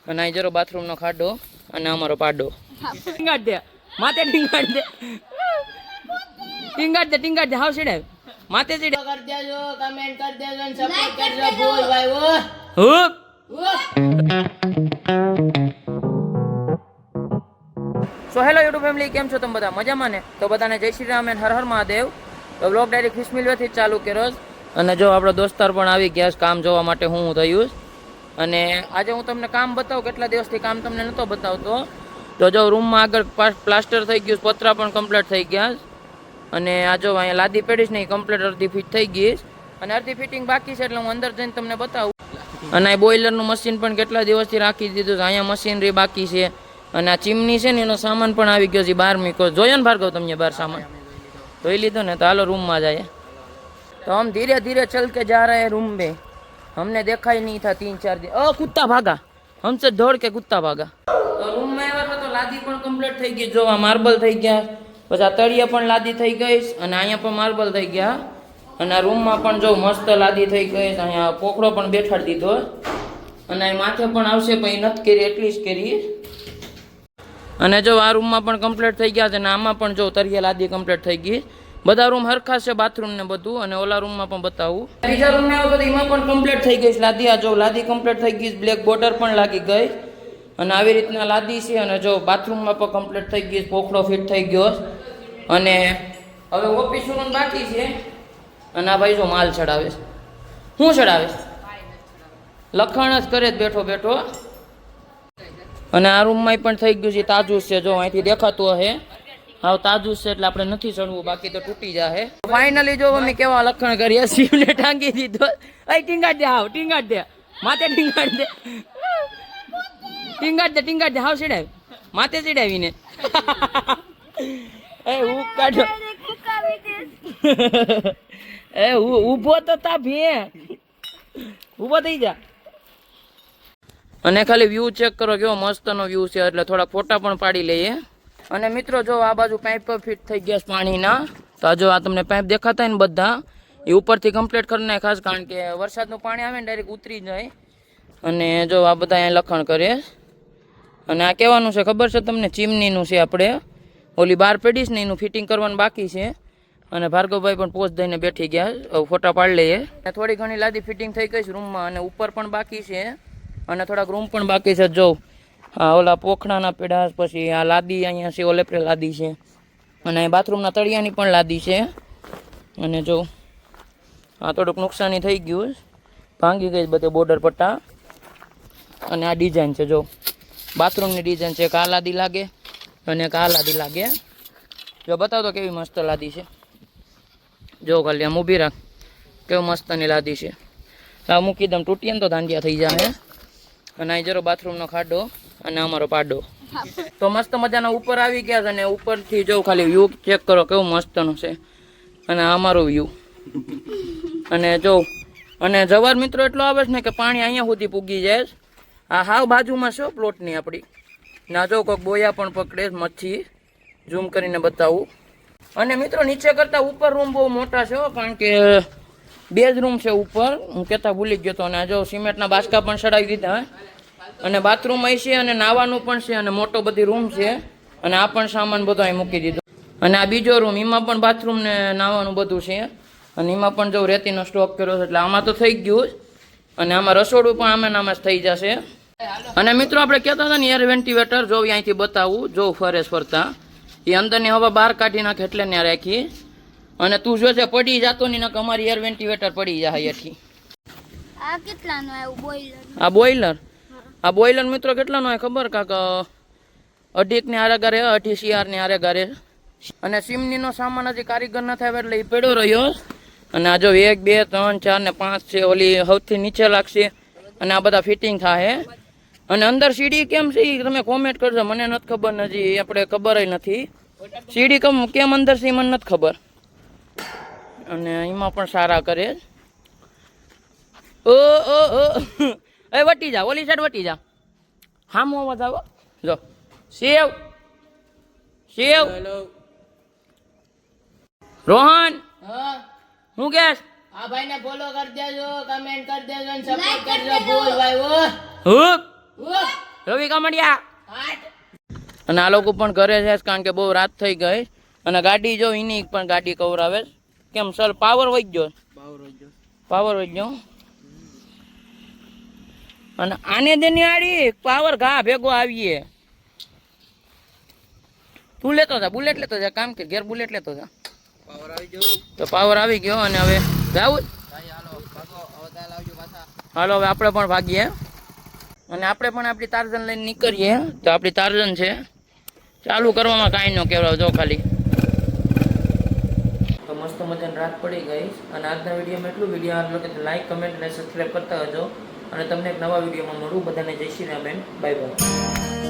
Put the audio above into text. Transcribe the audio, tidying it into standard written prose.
અને અહીં જરો બાથરૂમનો ખાડો અને અમારો પાડો. ટીંગાડ દે માથે, ટીંગાડ દે, ટીંગાડ દે, ટીંગાડ દે. હાવ સીડે માથે સીડે. કરી દેજો, કમેન્ટ કરી દેજો અને સપોર્ટ કરજો ફૂલ ભાઈ. હુપ સો હેલો યુટ્યુબ ફેમિલી, કેમ છો તમે બધા? મજામાં ને? તો બધાને જય શ્રી રામ અને હર હર મહાદેવ. તો બ્લોગ ડાયરેક્ટ ફિશમિલવેથી જ ચાલુ કર્યો. અને જો આપણો દોસ્તાર પણ આવી ગયા છે કામ જોવા માટે. હું થયું અને આજે હું તમને કામ બતાવું. કેટલા દિવસથી કામ તમને નહોતો બતાવતો. તો જો રૂમમાં આગળ પ્લાસ્ટર થઈ ગયું, પતરા પણ કમ્પ્લીટ થઈ ગયા. અને આ જો અહીંયા લાદી પેઢીશ ને એ કમ્પ્લીટ અડધી ફિટ થઈ ગઈ અને અડધી ફિટિંગ બાકી છે, એટલે હું અંદર જઈને તમને બતાવું. અને આ બોઇલરનું મશીન પણ કેટલા દિવસથી રાખી દીધું છે. અહીંયા મશીનરી બાકી છે. અને આ ચીમની છે ને એનો સામાન પણ આવી ગયો છે, બહાર મૂક્યો. જોયો ને ભાર્ગવ તમને બહાર સામાન? જોઈ લીધો ને? તો હાલો રૂમમાં જાય. तो हम धीरे धीरे चल के जा रहे हैं रूम में. हमने देखा ही नहीं था 3-4 दिन. ओ कुत्ता भागा, हमसे दौड़ के कुत्ता भागा. तो रूम में આવ્યા તો લાદી પણ કમ્પ્લીટ થઈ ગઈ. જો આ માર્બલ થઈ ગયા, પછી આ તળિયા પણ લાદી થઈ ગઈ અને અહીંયા પણ માર્બલ થઈ ગયા. અને આ રૂમમાં પણ જો મસ્ત લાદી થઈ ગઈ. અહીંયા પોખડો પણ બેઠાડી દીધો અને અહીં માથે પણ આવશે, પણ નથી કરી, એટલી જ કરી. અને જો આ રૂમમાં પણ કમ્પ્લીટ થઈ ગયા છે અને આમાં પણ જો તળિયા લાદી કમ્પ્લીટ થઈ ગઈ. બધા રૂમ હરખા છે, બાથરૂમ ને બધું. અને ઓલા રૂમમાં પણ બતાવું. બીજા રૂમ ને આવો તો એમાં પણ કમ્પ્લીટ થઈ ગઈ લાદી. આ જો લાદી કમ્પ્લીટ થઈ ગઈ, બ્લેક બોર્ડર પણ લાગી ગઈ અને આવી રીતના લાદી છે. અને જો બાથરૂમમાં પણ કમ્પ્લીટ થઈ ગઈ, પોખડો ફિટ થઈ ગયો. અને હવે ઓફિસ રૂમ બાકી છે. અને આ ભાઈ જો માલ ચડાવે છે. શું ચડાવે છે? લખાણ જ કરે જ બેઠો બેઠો. અને આ રૂમમાં પણ થઈ ગયું છે, તાજું છે. જો અહીંથી દેખાતું હશે, હા તાજું છે, એટલે આપણે નથી ચડવું, બાકી તો તૂટી જાય. ફાઇનલી જો અમે કેવા લખણ કરીએ, શિવને ટાંગી દીધો. અહીં ટીંગાડ દે, હાવ ટીંગાડ દે માથે, ટીંગાડ દે, ટીંગાડ દે, ટીંગાડ દે. હાવ સીડાવી માથે સીડાવીને. એ હું કાઢો. એ ઊભો તો તા ભે, ઊભો થઈ જા. અને ખાલી વ્યૂ ચેક કરો, કેવો મસ્તનો વ્યૂ છે. એટલે થોડા ફોટા પણ પાડી લઈએ. અને મિત્રો જો આ બાજુ પાઇપ ફિટ થઈ ગયા છે પાણીના. તો જો આ તમને પાઇપ દેખાતા ને બધા, એ ઉપરથી કમ્પ્લીટ કરી નાખે, ખાસ કારણ કે વરસાદનું પાણી આવે ને ડાયરેક્ટ ઉતરી જાય. અને જો આ બધા અહીંયા લખાણ કરે. અને આ કહેવાનું છે ખબર છે તમને? ચીમનીનું છે. આપણે ઓલી બાર પેઢીશ ને એનું ફિટિંગ કરવાનું બાકી છે. અને ભાર્ગવભાઈ પણ પોસ્ટ દઈને બેઠી ગયા, ફોટા પાડી લઈએ. થોડી ઘણી લાદી ફિટિંગ થઈ ગઈ છે રૂમમાં. અને ઉપર પણ બાકી છે અને થોડાક રૂમ પણ બાકી છે. જો આ ઓલા પોખડાના પેડા, પછી આ લાદી અહીંયા છે, ઓલેપરે લાદી છે. અને બાથરૂમના તળિયાની પણ લાદી છે. અને જો આ થોડુંક નુકસાની થઈ ગયું, ભાંગી ગઈ બધે બોર્ડર પટ્ટા. અને આ ડિઝાઇન છે, જો બાથરૂમની ડિઝાઇન છે. એક આ લાદી લાગે અને એક આ લાદી લાગે. જો બતાવો તો કેવી મસ્ત લાદી છે. જો ખાલી આમ ઊભી રાખ, કેવું મસ્તની લાદી છે. આ મૂકી દમ, તૂટીએ ને તો દાંડિયા થઈ જાય. અને અહીં જરો બાથરૂમનો ખાડો અને અમારો પાડો. તો મસ્ત મજાના ઉપર આવી ગયા છે. અને ઉપરથી જો ખાલી વ્યૂ ચેક કરો, કેવું મસ્તનું છે. અને અમારો વ્યૂ. અને જો અને જવાર મિત્રો એટલો આવે છે ને કે પાણી અહીંયા સુધી પૂગી જાય. આ હાવ બાજુમાં છે પ્લોટની આપણી. ના જો કોઈક બોયા પણ પકડે મચ્છી, ઝૂમ કરીને બતાવું. અને મિત્રો નીચે કરતાં ઉપર રૂમ બહુ મોટા છે, કારણ કે 2 જ રૂમ છે ઉપર. હું કહેતા ભૂલી ગયો હતો. અને આ જો સિમેન્ટના બાસકા પણ ચડાવી દીધા. અને બાથરૂમ અહીં છે અને નાવાનું પણ છે. અને મોટો બધી રૂમ છે. અને આ પણ સામાન બધો અહીં મૂકી દીધો. અને આ બીજો રૂમ, એમાં પણ બાથરૂમ ને નાવાનું બધું છે. અને એમાં પણ જો રેતીનો સ્ટોક કર્યો છે, એટલે આમાં તો થઈ ગયું. અને આમાં રસોડું પણ આમાં જ થઈ જશે. અને મિત્રો આપણે કહેતા હતા ને એર વેન્ટિલેટર, જો અહીંથી બતાવું. જો ફરેશ ફરતા એ અંદરની હવા બહાર કાઢી નાખે, એટલે ને રાખી. અને તું જોજે પડી જાતો નહીં, ને અમારી એર વેન્ટિલેટર પડી જાય એથી. આ કેટલાનો આવ્યું બોઇલર? આ બોઇલર, આ બોઇલર મિત્રો કેટલાનો હોય ખબર? કાક 2.5 ને આરે ગારે, 2.5 CR ને આરે ગારે. અને સિમનીનો સામાન હજી કારીગર ન થાય એટલે એ પડ્યો રહ્યો. અને આ જો 1, 2, 3, 4 ને 5 છે. ઓલી સૌથી નીચે લાગશે. અને આ બધા ફિટિંગ થાય. અને અંદર સીડી કેમ છે એ તમે કોમેન્ટ કરજો, મને નથી ખબર. હજી આપણે ખબર નથી સીડી કેમ અંદર છે, મને નથી ખબર. અને એમાં પણ સારા કરે. ઓ ઓ ઓ એ વટી જા, ઓલી સાઈડ વટી જા. હામો અવાજ આવો. જો શિવ, શિવ, રોહન, હું કેસ? આ ભાઈ ને ફોલો કરી દેજો, કમેન્ટ કરી દેજો અને સપોર્ટ કરજો ફૂલ ભાઈ. હુપ રવિ કામડિયા અને આ લોકો પણ ઘરે છે કારણ કે બહુ રાત થઈ ગઈ અને ગાડી જો એની પણ ગાડી કવરાવે છે. કેમ સર પાવર વહી ગયો પાવર વહી ગયો અને આને દેની આડી પાવર ઘા ભેગો આવીએ તું લેતો જા બુલેટ લેતો જા કામ કે ઘેર બુલેટ લેતો જા તો પાવર આવી ગયો અને હવે જાવું હાલો હવે આપણે પણ ભાગીએ અને આપણે પણ આપણી તારજન લઈને નીકળીએ તો આપણી તારજન છે ચાલુ કરવામાં કાંઈ ન કહેવાય જો ખાલી તો મસ્ત મજાની રાત પડી ગઈ અને આજના વિડીયોમાં એટલું વિડીયો આ લોકો લાઈક કમેન્ટ અને સબસ્ક્રાઈબ કરતા હજો અને તમને એક નવા વિડીયોમાં મળું બધાને જય Shri Ram and bye bye.